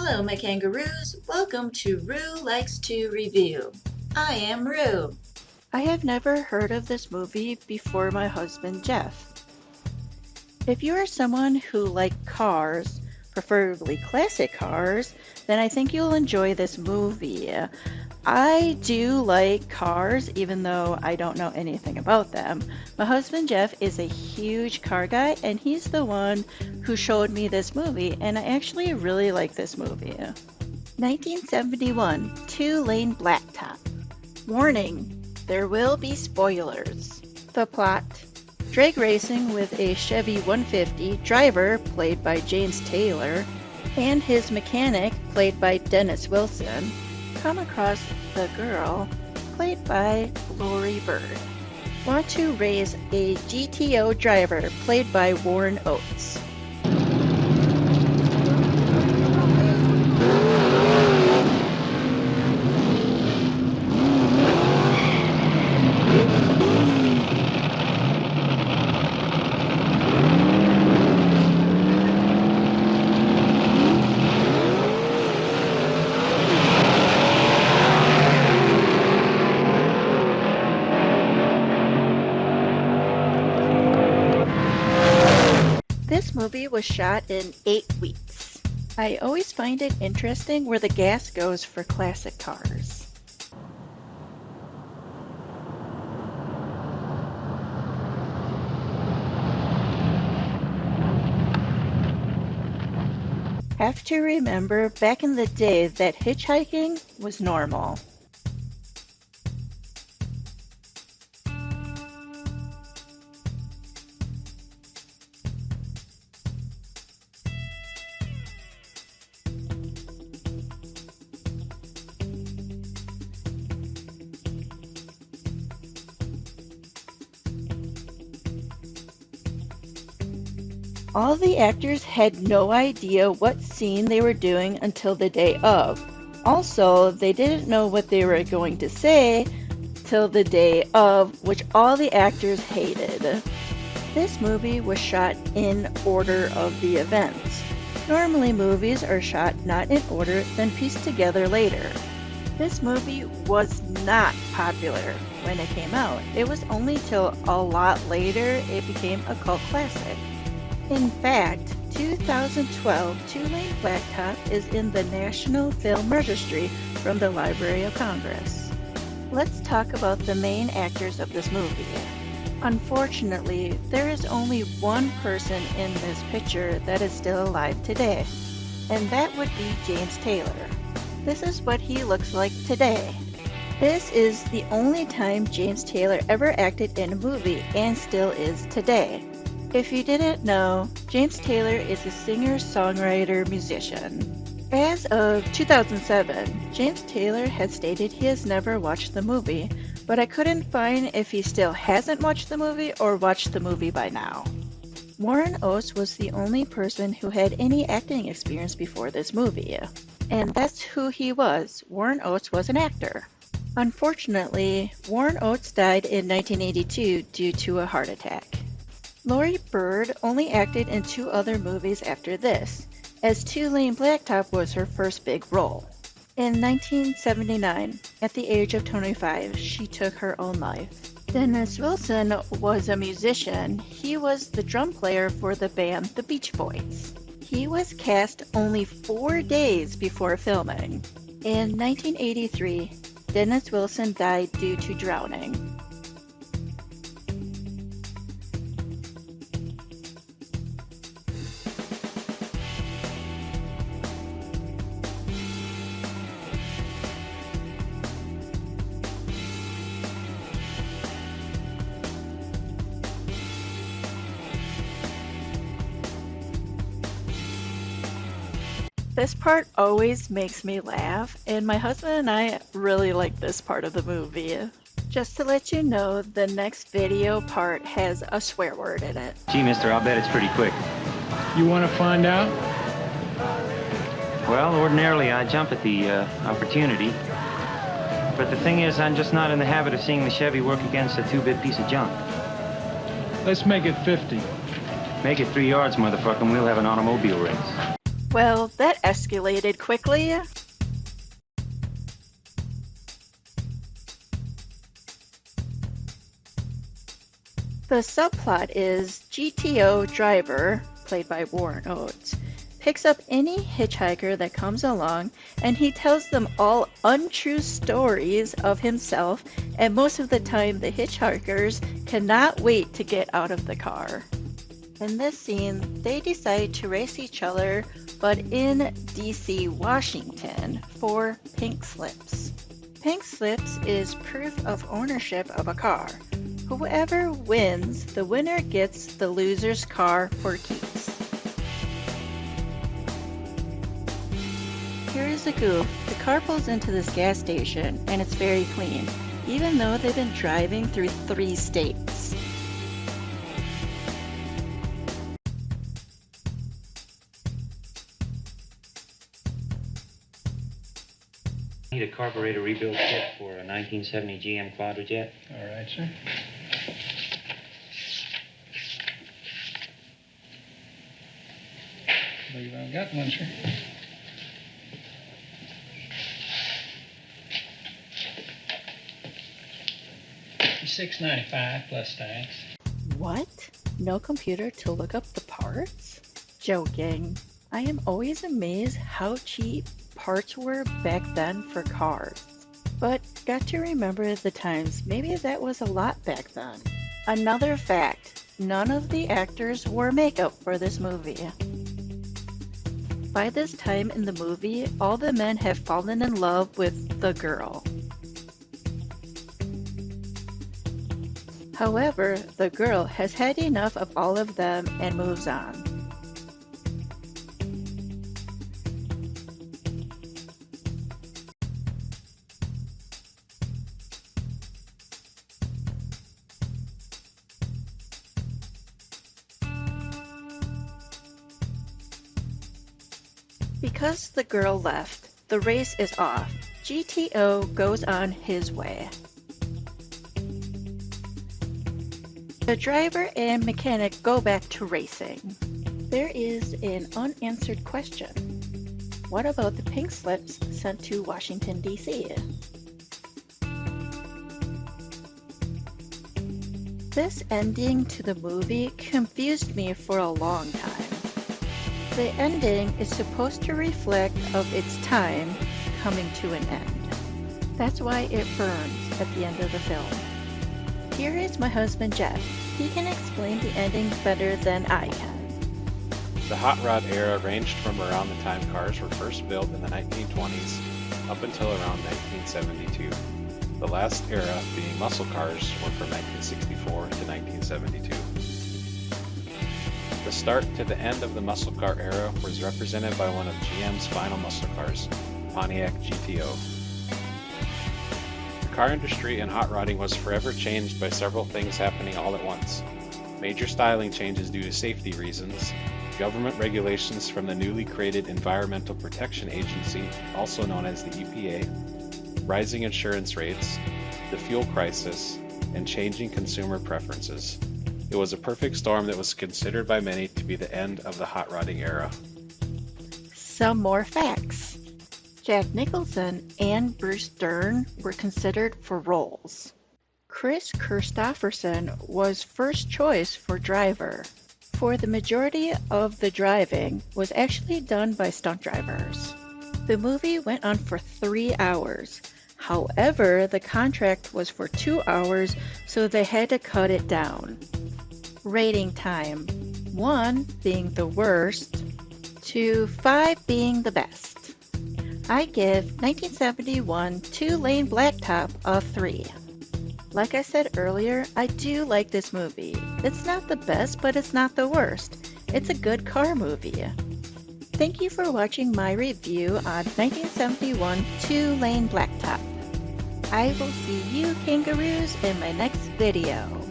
Hello, my kangaroos. Welcome to Rue Likes to Review. I am Rue. I have never heard of this movie before my husband Jeff. If you are someone who likes cars, preferably classic cars, then I think you'll enjoy this movie. I do like cars, even though I don't know anything about them. My husband Jeff is a huge car guy, and he's the one who showed me this movie, and I actually really like this movie. 1971, Two Lane Blacktop. Warning, there will be spoilers. The plot: drag racing with a Chevy 150 driver, played by James Taylor, and his mechanic, played by Dennis Wilson, come across the girl, played by Lori Bird, want to race a GTO driver, played by Warren Oates. This movie was shot in 8 weeks. I always find it interesting where the gas goes for classic cars. Have to remember back in the day that hitchhiking was normal. All the actors had no idea what scene they were doing until the day of. Also, they didn't know what they were going to say till the day of, which all the actors hated. This movie was shot in order of the events. Normally movies are shot not in order, then pieced together later. This movie was not popular when it came out. It was only till a lot later it became a cult classic. In fact, 2012 Two Lane Blacktop is in the National Film Registry from the Library of Congress. Let's talk about the main actors of this movie. Unfortunately, there is only one person in this picture that is still alive today, and that would be James Taylor. This is what he looks like today. This is the only time James Taylor ever acted in a movie and still is today. If you didn't know, James Taylor is a singer, songwriter, musician. As of 2007, James Taylor had stated he has never watched the movie, but I couldn't find if he still hasn't watched the movie or watched the movie by now. Warren Oates was the only person who had any acting experience before this movie, and that's who he was. Warren Oates was an actor. Unfortunately, Warren Oates died in 1982 due to a heart attack. Lori Bird only acted in 2 other movies after this, as Two Lane Blacktop was her first big role. In 1979, at the age of 25, she took her own life. Dennis Wilson was a musician. He was the drum player for the band The Beach Boys. He was cast only 4 days before filming. In 1983, Dennis Wilson died due to drowning. This part always makes me laugh, and my husband and I really like this part of the movie. Just to let you know, the next video part has a swear word in it. Gee, mister, I'll bet it's pretty quick. You want to find out? Well, ordinarily I jump at the opportunity. But the thing is, I'm just not in the habit of seeing the Chevy work against a 2-bit piece of junk. Let's make it 50. Make it 3 yards, motherfucker, and we'll have an automobile race. Well, that escalated quickly. The subplot is GTO driver, played by Warren Oates, picks up any hitchhiker that comes along and he tells them all untrue stories of himself, and most of the time the hitchhikers cannot wait to get out of the car. In this scene, they decide to race each other, but in DC, Washington, for pink slips. Pink slips is proof of ownership of a car. Whoever wins, the winner gets the loser's car for keeps. Here is a goof. The car pulls into this gas station and it's very clean, even though they've been driving through 3 states. Need a carburetor rebuild kit for a 1970 GM Quadrajet. All right, sir. I believe I've got one, sir. $6.95 plus tax. What? No computer to look up the parts? Joking. I am always amazed how cheap parts were back then for cars. But got to remember the times, maybe that was a lot back then. Another fact, none of the actors wore makeup for this movie. By this time in the movie, all the men have fallen in love with the girl. However, the girl has had enough of all of them and moves on. Because the girl left, the race is off. GTO goes on his way. The driver and mechanic go back to racing. There is an unanswered question. What about the pink slips sent to Washington, D.C.? This ending to the movie confused me for a long time. The ending is supposed to reflect of its time coming to an end. That's why it burns at the end of the film. Here is my husband Jeff. He can explain the ending better than I can. The hot rod era ranged from around the time cars were first built in the 1920s up until around 1972. The last era being muscle cars were from 1964 to 1972. The start to the end of the muscle car era was represented by one of GM's final muscle cars, Pontiac GTO. The car industry and hot rodding was forever changed by several things happening all at once. Major styling changes due to safety reasons, government regulations from the newly created Environmental Protection Agency, also known as the EPA, rising insurance rates, the fuel crisis, and changing consumer preferences. It was a perfect storm that was considered by many to be the end of the hot rodding era. Some more facts. Jack Nicholson and Bruce Dern were considered for roles. Chris Christopherson was first choice for driver. For the majority of the driving was actually done by stunt drivers. The movie went on for 3 hours. However, the contract was for 2 hours, so they had to cut it down. Rating time: 1 being the worst, to 5 being the best. I give 1971 Two Lane Blacktop a 3. Like I said earlier, I do like this movie. It's not the best, but it's not the worst. It's a good car movie. Thank you for watching my review on 1971 Two Lane Blacktop. I will see you kangaroos in my next video.